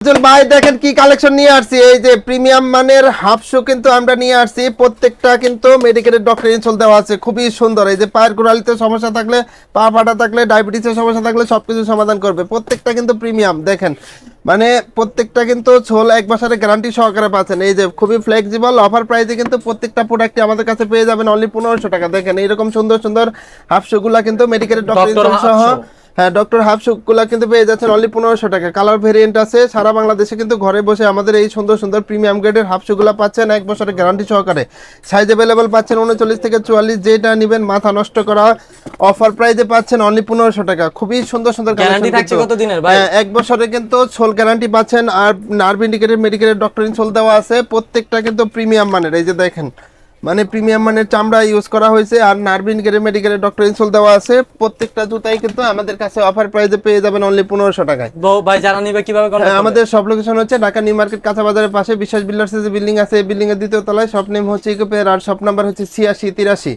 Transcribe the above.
ভাই দেখেন কি কালেকশন নিয়ে আসছি, এই যে প্রিমিয়াম মানের হাফ শু কিন্তু আমরা নিয়ে আসছি। প্রত্যেকটা কিন্তু মেডিকেলের ডক্টর ইনসোল দেওয়া আছে, খুবই সুন্দর। এই যে পায়ের গোড়ালিতে সমস্যা থাকলে, পা ফাটা থাকলে, ডায়াবেটিসের সমস্যা থাকলে সবকিছু সমাধান করবে। প্রত্যেকটা কিন্তু প্রিমিয়াম দেখেন, মানে প্রত্যেকটা কিন্তু ছোল 1 বছরের গ্যারান্টি সহকারে পাচ্ছেন। এই যে খুবই ফ্লেক্সিবল অফার প্রাইসে কিন্তু প্রত্যেকটা প্রোডাক্টই আমাদের কাছে পেয়ে যাবেন অনলি 1500 টাকা। দেখেন এইরকম সুন্দর সুন্দর হাফ শু গুলা কিন্তু মেডিকেলের ডক্টর ইনসোল সহ, হ্যাঁ ডক্টর হাফ শু গুলা কিন্তু পেয়ে যাচ্ছেন অনলি 1500 টাকা। কালার ভেরিয়েন্ট আছে, সারা বাংলাদেশে কিন্তু ঘরে বসে আমাদের এই সুন্দর সুন্দর প্রিমিয়াম গ্রেডের হাফ শু গুলা পাচ্ছেন 1 বছরের গ্যারান্টি সহকারে। সাইজ अवेलेबल পাচ্ছেন 39 থেকে 44, যেটা নেবেন মাথা নষ্ট করা অফার প্রাইসে পাচ্ছেন অনলি 1500 টাকা। খুবই সুন্দর সুন্দর গ্যারান্টি থাকছে কত দিনের ভাই? 1 বছরের কিন্তু সোল গ্যারান্টি পাচ্ছেন। আর নার্ভ ইন্ডিকেটেড মেডিকেলের ডক্টর ইনসোল দেওয়া আছে। প্রত্যেকটা কিন্তু প্রিমিয়াম মানের, এই যে দেখেন মানে প্রিমিয়াম মানের চামড়া ইউজ করা হয়েছে। আর নার্ভিন গ্রেড মেডিকেলের ডক্টর ইনসোল দেওয়া আছে। প্রত্যেকটা জুতাই কিন্তু আমাদের কাছে অফার প্রাইসে পেয়ে যাবেন অনলি 1500 টাকায়। ভাই যারা নিবে কিভাবে কন্টাক্ট করবে? আমাদের সব লোকেশন হচ্ছে ঢাকা নিউ মার্কেট কাঁচা বাজারের পাশে বিশ্বাস বিল্ডার্স যে বিল্ডিং আছে, এই বিল্ডিং এর দ্বিতীয় তলায়। শপ নেম হচ্ছে ইকোপেয়ার, আর শপ নাম্বার হচ্ছে 8683।